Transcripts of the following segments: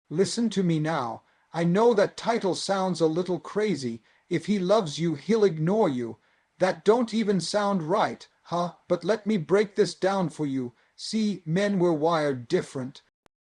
Listen to me now. I know that title sounds a little crazy. If he loves you, he'll ignore you. That don't even sound right, huh? But let me break this down for you. See, men were wired different.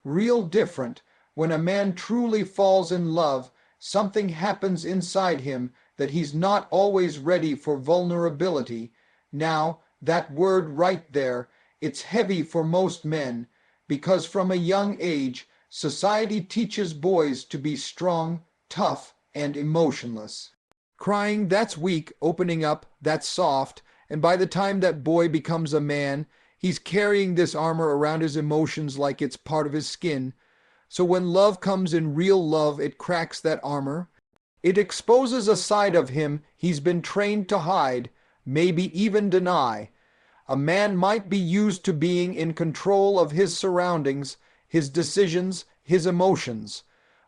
Real different. When a man truly falls in love, something happens inside him that he's not always ready for vulnerability. Now, that word right there, it's heavy for most men, because from a young age, society teaches boys to be strong, tough, and emotionless. Crying, that's weak. Opening up, that's soft. And by the time that boy becomes a man, he's carrying this armor around his emotions like it's part of his skin. So when love comes in real love, it cracks that armor. It exposes a side of him he's been trained to hide, maybe even deny. A man might be used to being in control of his surroundings, his decisions, his emotions.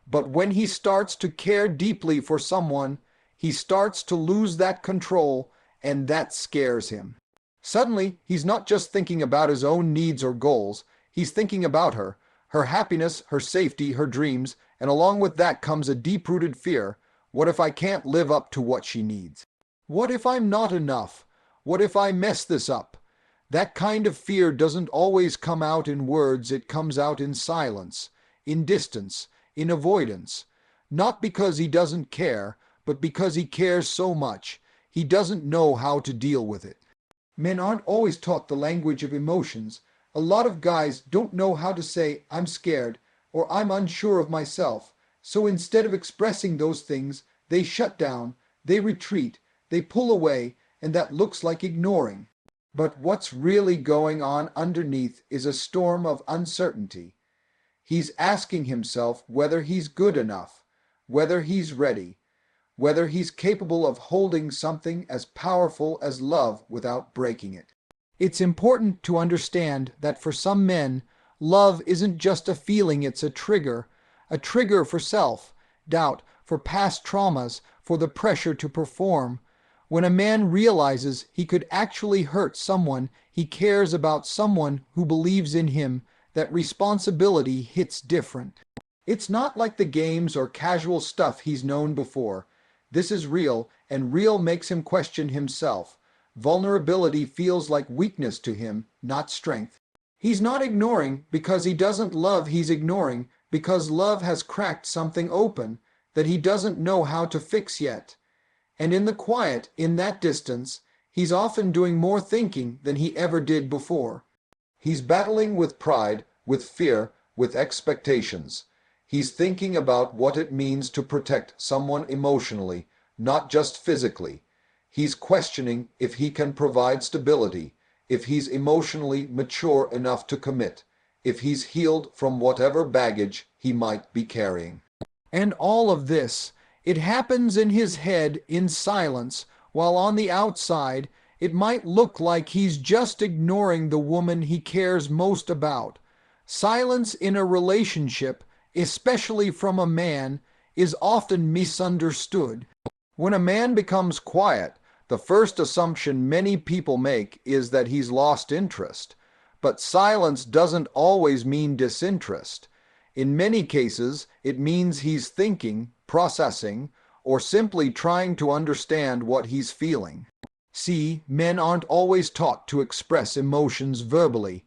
But when he starts to care deeply for someone, he starts to lose that control, and that scares him. Suddenly, he's not just thinking about his own needs or goals, he's thinking about her happiness, her safety, her dreams, and along with that comes a deep-rooted fear. What if I can't live up to what she needs? What if I'm not enough? What if I mess this up? That kind of fear doesn't always come out in words, it comes out in silence, in distance, in avoidance. Not because he doesn't care, but because he cares so much, he doesn't know how to deal with it. Men aren't always taught the language of emotions. A lot of guys don't know how to say, I'm scared, or I'm unsure of myself. So instead of expressing those things, they shut down, they retreat, they pull away, and that looks like ignoring. But what's really going on underneath is a storm of uncertainty. He's asking himself whether he's good enough, whether he's ready, whether he's capable of holding something as powerful as love without breaking it. It's important to understand that for some men, love isn't just a feeling, it's a trigger for self-doubt, for past traumas, for the pressure to perform. When a man realizes he could actually hurt someone, he cares about someone who believes in him, that responsibility hits different. It's not like the games or casual stuff he's known before. This is real, and real makes him question himself. Vulnerability feels like weakness to him, not strength. He's not ignoring because he doesn't love, he's ignoring because love has cracked something open that he doesn't know how to fix yet. And in the quiet, in that distance, he's often doing more thinking than he ever did before. He's battling with pride, with fear, with expectations. He's thinking about what it means to protect someone emotionally, not just physically. He's questioning if he can provide stability, if he's emotionally mature enough to commit, if he's healed from whatever baggage he might be carrying. And all of this, it happens in his head in silence, while on the outside, it might look like he's just ignoring the woman he cares most about. Silence in a relationship, especially from a man, is often misunderstood. When a man becomes quiet, the first assumption many people make is that he's lost interest. But silence doesn't always mean disinterest. In many cases, it means he's thinking, processing, or simply trying to understand what he's feeling. See, men aren't always taught to express emotions verbally.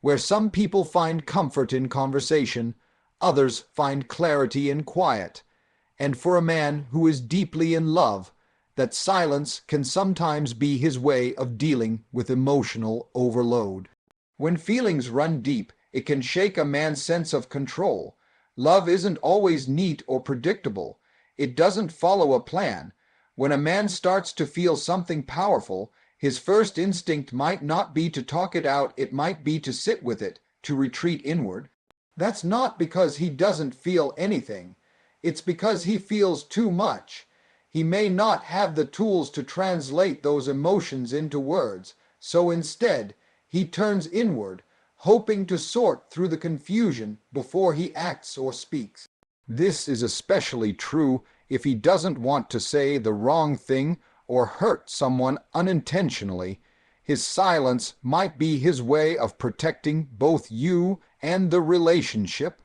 Where some people find comfort in conversation, others find clarity in quiet. And for a man who is deeply in love, that silence can sometimes be his way of dealing with emotional overload. When feelings run deep, it can shake a man's sense of control. Love isn't always neat or predictable. It doesn't follow a plan. When a man starts to feel something powerful, his first instinct might not be to talk it out, it might be to sit with it, to retreat inward. That's not because he doesn't feel anything. It's because he feels too much. He may not have the tools to translate those emotions into words, so instead, he turns inward, hoping to sort through the confusion before he acts or speaks. This is especially true if he doesn't want to say the wrong thing or hurt someone unintentionally. His silence might be his way of protecting both you and the relationship.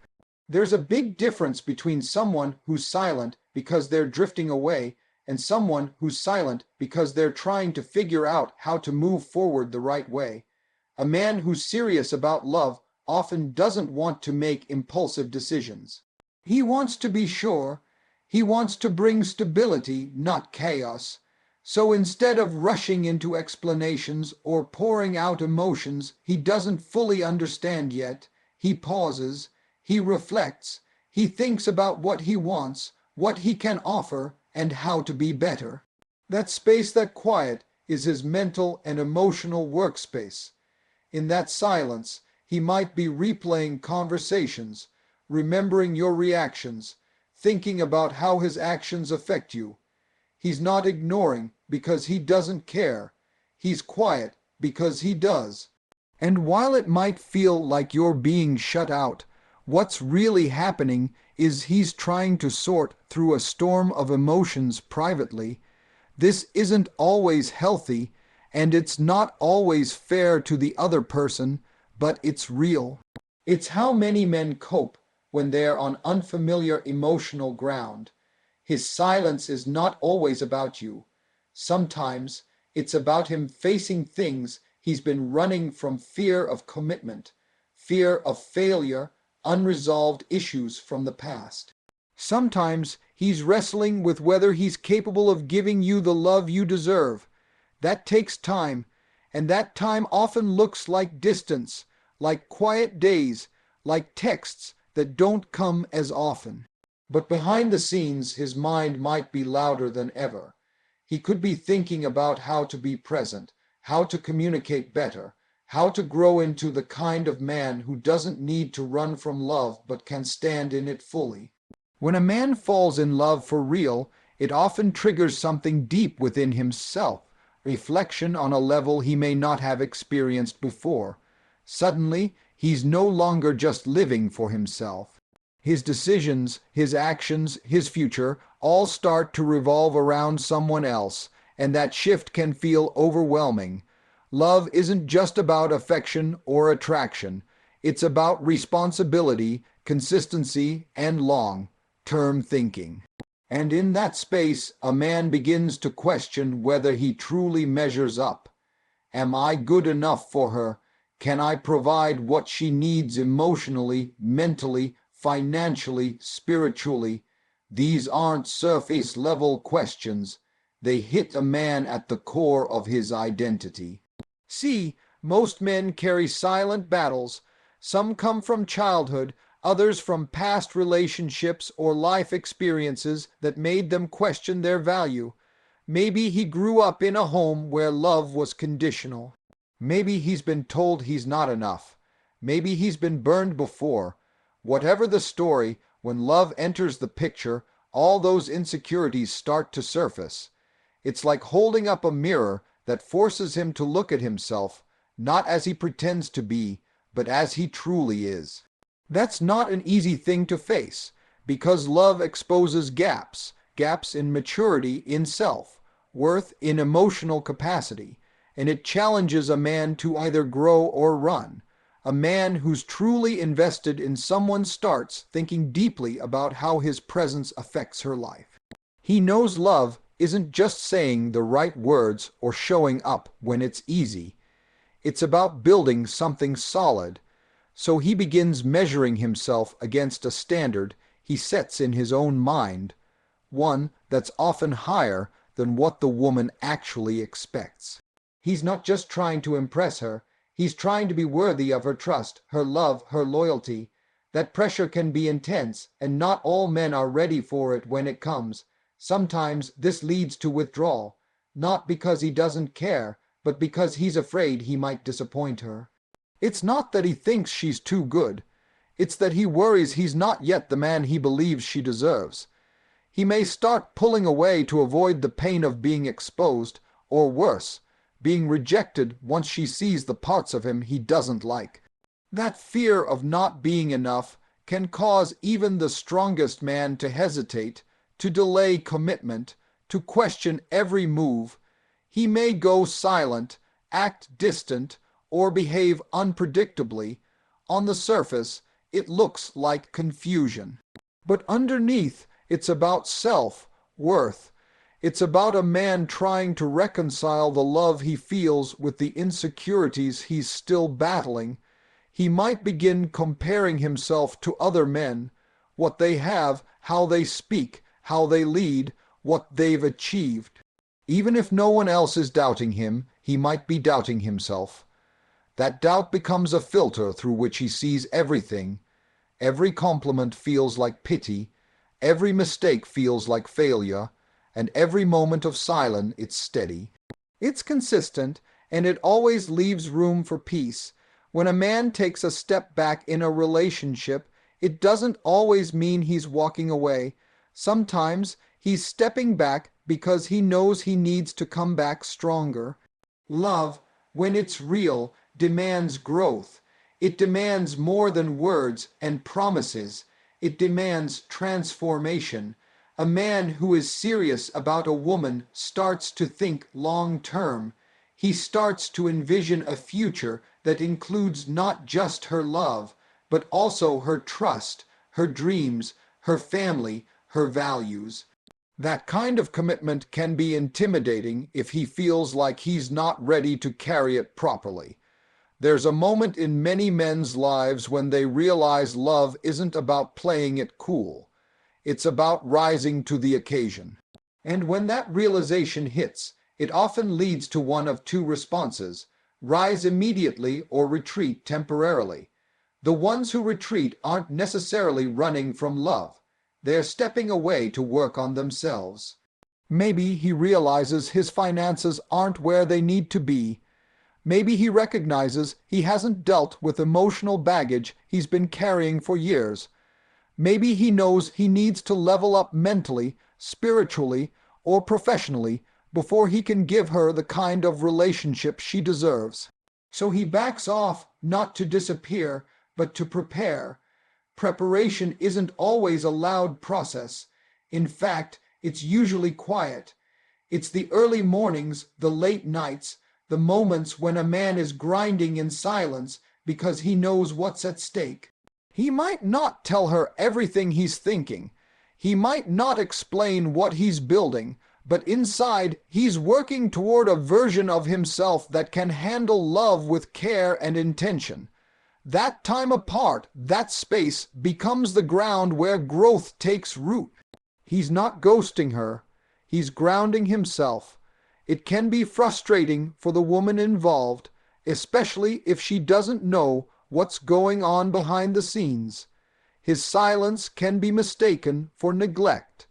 There's a big difference between someone who's silent because they're drifting away and someone who's silent because they're trying to figure out how to move forward the right way. A man who's serious about love often doesn't want to make impulsive decisions. He wants to be sure. He wants to bring stability, not chaos. So instead of rushing into explanations or pouring out emotions he doesn't fully understand yet, he pauses, he reflects, he thinks about what he wants, what he can offer, and how to be better. That space, that quiet, is his mental and emotional workspace. In that silence, he might be replaying conversations, remembering your reactions, thinking about how his actions affect you. He's not ignoring because he doesn't care. He's quiet because he does. And while it might feel like you're being shut out, what's really happening is he's trying to sort through a storm of emotions privately. This isn't always healthy, and it's not always fair to the other person, but it's real. It's how many men cope when they're on unfamiliar emotional ground. His silence is not always about you. Sometimes it's about him facing things he's been running from: fear of commitment, fear of failure, unresolved issues from the past. Sometimes he's wrestling with whether he's capable of giving you the love you deserve. That takes time, and that time often looks like distance, like quiet days, like texts that don't come as often. But behind the scenes, his mind might be louder than ever. He could be thinking about how to be present, how to communicate better, how to grow into the kind of man who doesn't need to run from love but can stand in it fully. When a man falls in love for real, it often triggers something deep within himself, reflection on a level he may not have experienced before. Suddenly, he's no longer just living for himself. His decisions, his actions, his future all start to revolve around someone else, and that shift can feel overwhelming. Love isn't just about affection or attraction. It's about responsibility, consistency, and long-term thinking. And in that space, a man begins to question whether he truly measures up. Am I good enough for her? Can I provide what she needs emotionally, mentally, financially, spiritually? These aren't surface-level questions. They hit a man at the core of his identity. See, most men carry silent battles. Some come from childhood, others from past relationships or life experiences that made them question their value. Maybe he grew up in a home where love was conditional. Maybe he's been told he's not enough. Maybe he's been burned before. Whatever the story, when love enters the picture, all those insecurities start to surface. It's like holding up a mirror that forces him to look at himself, not as he pretends to be, but as he truly is. That's not an easy thing to face, because love exposes gaps in maturity, in self, worth, in emotional capacity, and it challenges a man to either grow or run. A man who's truly invested in someone starts thinking deeply about how his presence affects her life. He knows love isn't just saying the right words or showing up when it's easy. It's about building something solid. So he begins measuring himself against a standard he sets in his own mind, one that's often higher than what the woman actually expects. He's not just trying to impress her, he's trying to be worthy of her trust, her love, her loyalty. That pressure can be intense, and not all men are ready for it when it comes. Sometimes this leads to withdrawal, not because he doesn't care, but because he's afraid he might disappoint her. It's not that he thinks she's too good. It's that he worries he's not yet the man he believes she deserves. He may start pulling away to avoid the pain of being exposed, or worse, being rejected once she sees the parts of him he doesn't like. That fear of not being enough can cause even the strongest man to hesitate, to delay commitment, to question every move. He may go silent, act distant, or behave unpredictably. On the surface, it looks like confusion. But underneath, it's about self-worth. It's about a man trying to reconcile the love he feels with the insecurities he's still battling. He might begin comparing himself to other men, what they have, how they speak, how they lead, what they've achieved. Even if no one else is doubting him, he might be doubting himself. That doubt becomes a filter through which he sees everything. Every compliment feels like pity, every mistake feels like failure, and every moment of silence it's steady. It's consistent, and it always leaves room for peace. When a man takes a step back in a relationship, it doesn't always mean he's walking away. Sometimes he's stepping back because he knows he needs to come back stronger. Love, when it's real, demands growth. It demands more than words and promises. It demands transformation. A man who is serious about a woman starts to think long-term. He starts to envision a future that includes not just her love, but also her trust, her dreams, her family, her values. That kind of commitment can be intimidating if he feels like he's not ready to carry it properly. There's a moment in many men's lives when they realize love isn't about playing it cool. It's about rising to the occasion. And when that realization hits, it often leads to one of two responses: rise immediately or retreat temporarily. The ones who retreat aren't necessarily running from love. They're stepping away to work on themselves. Maybe he realizes his finances aren't where they need to be. Maybe he recognizes he hasn't dealt with emotional baggage he's been carrying for years. Maybe he knows he needs to level up mentally, spiritually, or professionally before he can give her the kind of relationship she deserves. So he backs off, not to disappear, but to prepare. Preparation isn't always a loud process. In fact, it's usually quiet. It's the early mornings, the late nights, the moments when a man is grinding in silence because he knows what's at stake. He might not tell her everything he's thinking. He might not explain what he's building, but inside he's working toward a version of himself that can handle love with care and intention. That time apart, that space, becomes the ground where growth takes root. He's not ghosting her. He's grounding himself. It can be frustrating for the woman involved, especially if she doesn't know what's going on behind the scenes. His silence can be mistaken for neglect.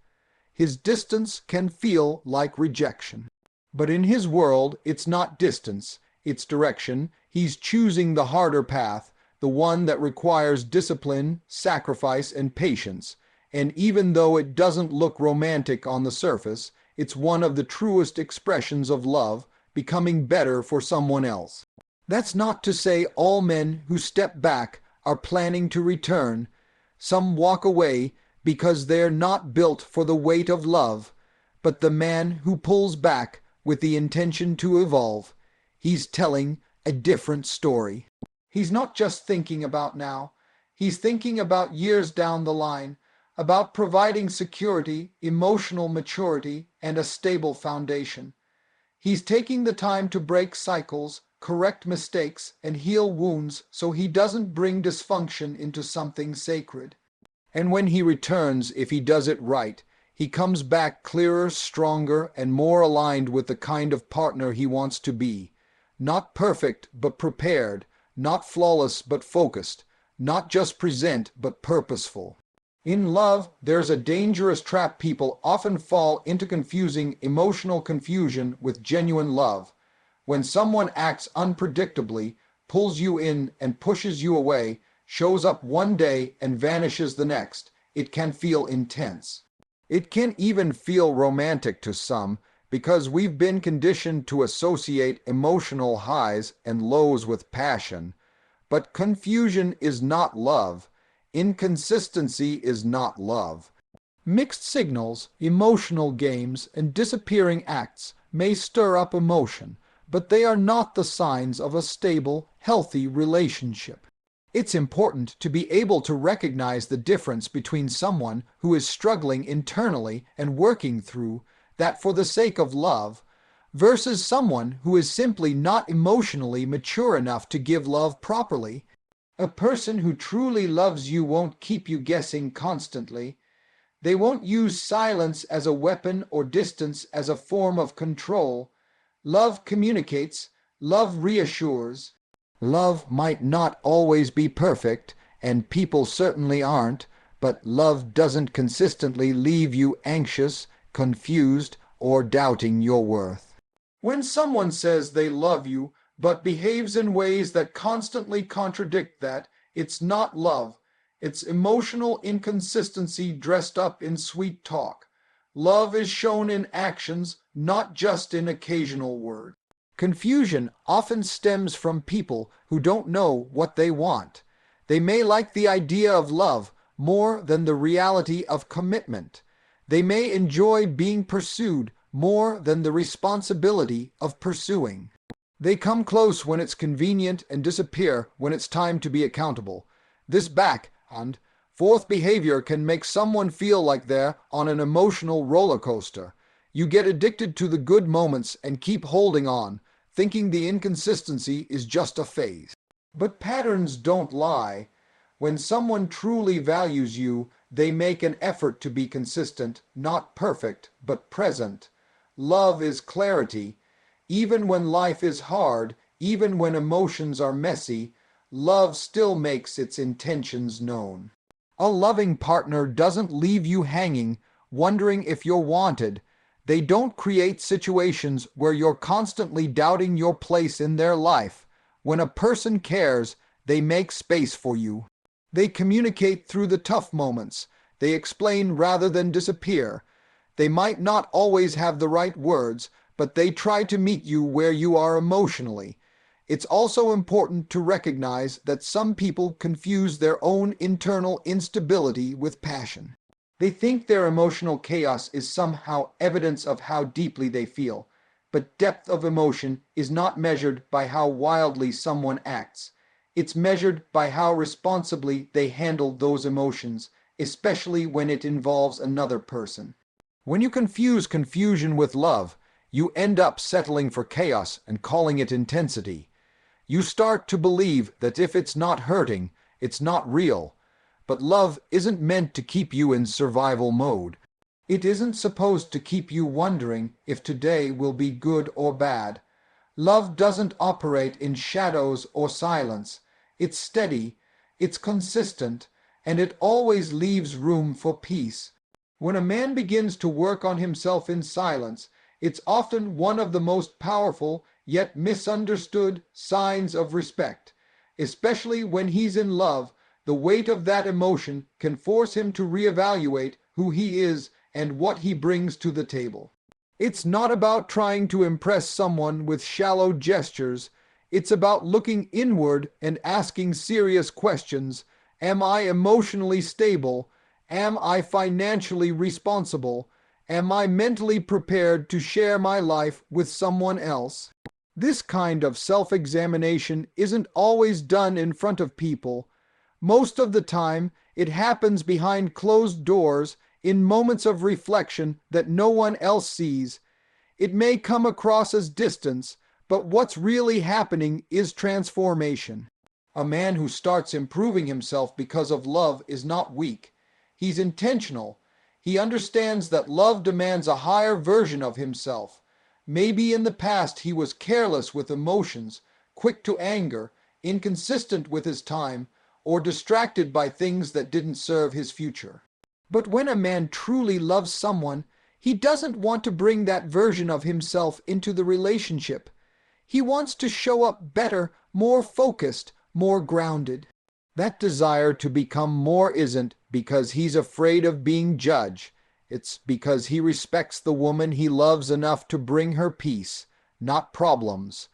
His distance can feel like rejection. But in his world, it's not distance, it's direction. He's choosing the harder path, the one that requires discipline, sacrifice, and patience. And even though it doesn't look romantic on the surface, it's one of the truest expressions of love, becoming better for someone else. That's not to say all men who step back are planning to return. Some walk away because they're not built for the weight of love. But the man who pulls back with the intention to evolve, he's telling a different story. He's not just thinking about now. He's thinking about years down the line, about providing security, emotional maturity, and a stable foundation. He's taking the time to break cycles, correct mistakes, and heal wounds so he doesn't bring dysfunction into something sacred. And when he returns, if he does it right, he comes back clearer, stronger, and more aligned with the kind of partner he wants to be. Not perfect, but prepared. Not flawless, but focused. Not just present, but purposeful. In love, there's a dangerous trap people often fall into, confusing emotional confusion with genuine love. When someone acts unpredictably, pulls you in and pushes you away, shows up one day and vanishes the next, it can feel intense. It can even feel romantic to some, because we've been conditioned to associate emotional highs and lows with passion. But confusion is not love. Inconsistency is not love. Mixed signals, emotional games, and disappearing acts may stir up emotion, but they are not the signs of a stable, healthy relationship. It's important to be able to recognize the difference between someone who is struggling internally and working through that for the sake of love versus someone who is simply not emotionally mature enough to give love properly. A person who truly loves you won't keep you guessing constantly. They won't use silence as a weapon or distance as a form of control. Love communicates, love reassures. Love might not always be perfect, and people certainly aren't, but love doesn't consistently leave you anxious, confused, or doubting your worth. When someone says they love you, but behaves in ways that constantly contradict that, it's not love. It's emotional inconsistency dressed up in sweet talk. Love is shown in actions, not just in occasional words. Confusion often stems from people who don't know what they want. They may like the idea of love more than the reality of commitment. They may enjoy being pursued more than the responsibility of pursuing. They come close when it's convenient and disappear when it's time to be accountable. This back and forth behavior can make someone feel like they're on an emotional roller coaster. You get addicted to the good moments and keep holding on, thinking the inconsistency is just a phase. But patterns don't lie. When someone truly values you, they make an effort to be consistent, not perfect, but present. Love is clarity. Even when life is hard, even when emotions are messy, love still makes its intentions known. A loving partner doesn't leave you hanging, wondering if you're wanted. They don't create situations where you're constantly doubting your place in their life. When a person cares, they make space for you. They communicate through the tough moments. They explain rather than disappear. They might not always have the right words, but they try to meet you where you are emotionally. It's also important to recognize that some people confuse their own internal instability with passion. They think their emotional chaos is somehow evidence of how deeply they feel, but depth of emotion is not measured by how wildly someone acts. It's measured by how responsibly they handle those emotions, especially when it involves another person. When you confuse confusion with love, you end up settling for chaos and calling it intensity. You start to believe that if it's not hurting, it's not real. But love isn't meant to keep you in survival mode. It isn't supposed to keep you wondering if today will be good or bad. Love doesn't operate in shadows or silence. It's steady, it's consistent, and it always leaves room for peace. When a man begins to work on himself in silence, it's often one of the most powerful yet misunderstood signs of respect. Especially when he's in love, the weight of that emotion can force him to reevaluate who he is and what he brings to the table. It's not about trying to impress someone with shallow gestures. It's about looking inward and asking serious questions. Am I emotionally stable? Am I financially responsible? Am I mentally prepared to share my life with someone else? This kind of self-examination isn't always done in front of people. Most of the time, it happens behind closed doors in moments of reflection that no one else sees. It may come across as distance, but what's really happening is transformation. A man who starts improving himself because of love is not weak. He's intentional. He understands that love demands a higher version of himself. Maybe in the past he was careless with emotions, quick to anger, inconsistent with his time, or distracted by things that didn't serve his future. But when a man truly loves someone, he doesn't want to bring that version of himself into the relationship. He wants to show up better, more focused, more grounded. That desire to become more isn't because he's afraid of being judged. It's because he respects the woman he loves enough to bring her peace, not problems.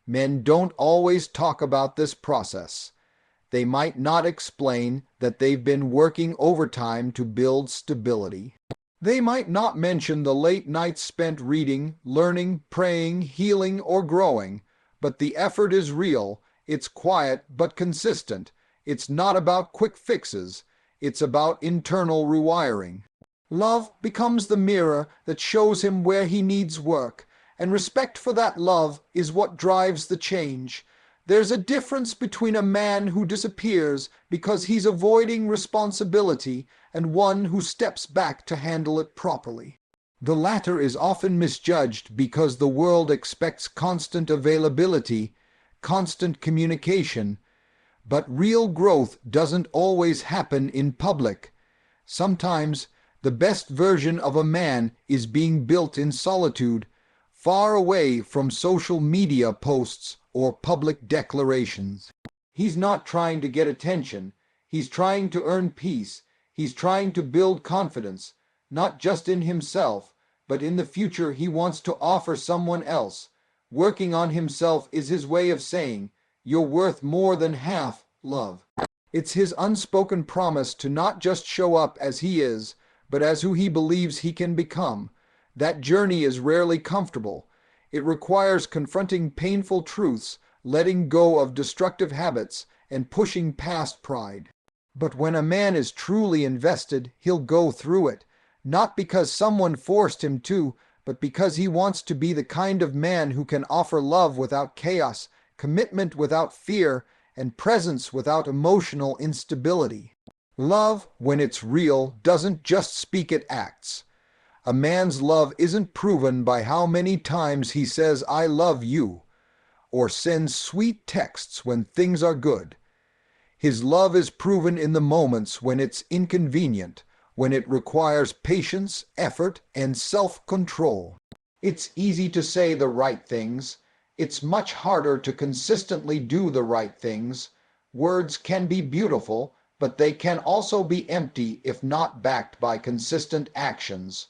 Men don't always talk about this process. They might not explain that they've been working overtime to build stability. They might not mention the late nights spent reading, learning, praying, healing, or growing, but the effort is real, it's quiet but consistent, It's not about quick fixes. It's about internal rewiring. Love becomes the mirror that shows him where he needs work, and respect for that love is what drives the change. There's a difference between a man who disappears because he's avoiding responsibility and one who steps back to handle it properly. The latter is often misjudged because the world expects constant availability, constant communication, but real growth doesn't always happen in public. Sometimes the best version of a man is being built in solitude, far away from social media posts or public declarations. He's not trying to get attention. He's trying to earn peace. He's trying to build confidence, not just in himself, but in the future he wants to offer someone else. Working on himself is his way of saying, "You're worth more than half, love." It's his unspoken promise to not just show up as he is, but as who he believes he can become. That journey is rarely comfortable. It requires confronting painful truths, letting go of destructive habits, and pushing past pride. But when a man is truly invested, he'll go through it, not because someone forced him to, but because he wants to be the kind of man who can offer love without chaos, commitment without fear, and presence without emotional instability. Love, when it's real, doesn't just speak, it acts. A man's love isn't proven by how many times he says, "I love you," or sends sweet texts when things are good. His love is proven in the moments when it's inconvenient, when it requires patience, effort, and self-control. It's easy to say the right things. It's much harder to consistently do the right things. Words can be beautiful, but they can also be empty if not backed by consistent actions.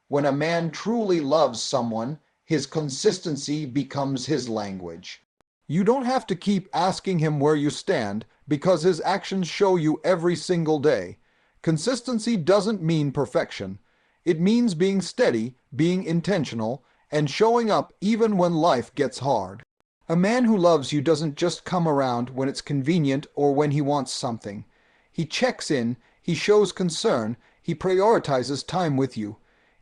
When a man truly loves someone, his consistency becomes his language. You don't have to keep asking him where you stand, because his actions show you every single day. Consistency doesn't mean perfection. It means being steady, being intentional, and showing up even when life gets hard. A man who loves you doesn't just come around when it's convenient or when he wants something. He checks in, he shows concern, he prioritizes time with you.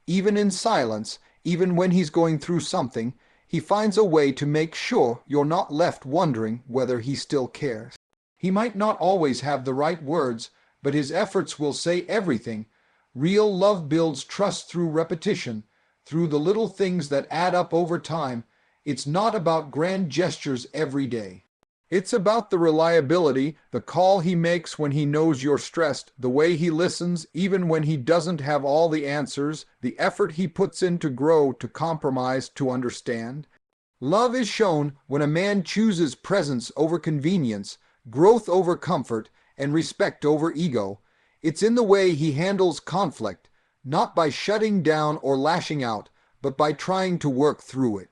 Even in silence, even when he's going through something, he finds a way to make sure you're not left wondering whether he still cares. He might not always have the right words, but his efforts will say everything. Real love builds trust through repetition, through the little things that add up over time. It's not about grand gestures every day. It's about the reliability, the call he makes when he knows you're stressed, the way he listens even when he doesn't have all the answers, the effort he puts in to grow, to compromise, to understand. Love is shown when a man chooses presence over convenience, growth over comfort, and respect over ego. It's in the way he handles conflict, not by shutting down or lashing out, but by trying to work through it.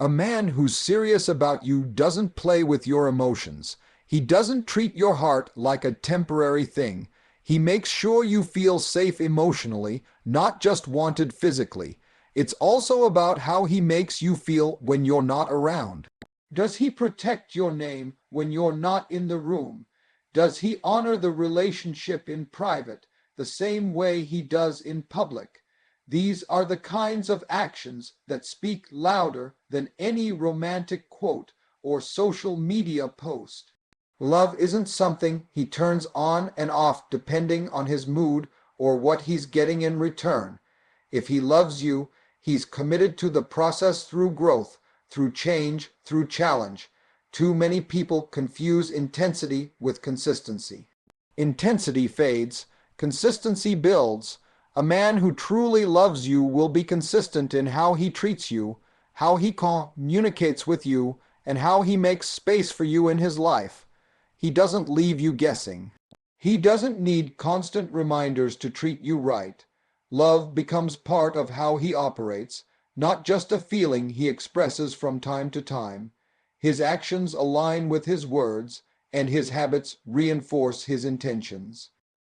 A man who's serious about you doesn't play with your emotions. He doesn't treat your heart like a temporary thing. He makes sure you feel safe emotionally, not just wanted physically. It's also about how he makes you feel when you're not around. Does he protect your name when you're not in the room? Does he honor the relationship in private the same way he does in public? These are the kinds of actions that speak louder than any romantic quote or social media post. Love isn't something he turns on and off depending on his mood or what he's getting in return. If he loves you, he's committed to the process through growth, through change, through challenge. Too many people confuse intensity with consistency. Intensity fades, consistency builds. A man who truly loves you will be consistent in how he treats you, how he communicates with you, and how he makes space for you in his life. He doesn't leave you guessing. He doesn't need constant reminders to treat you right. Love becomes part of how he operates, not just a feeling he expresses from time to time. His actions align with his words, and his habits reinforce his intentions.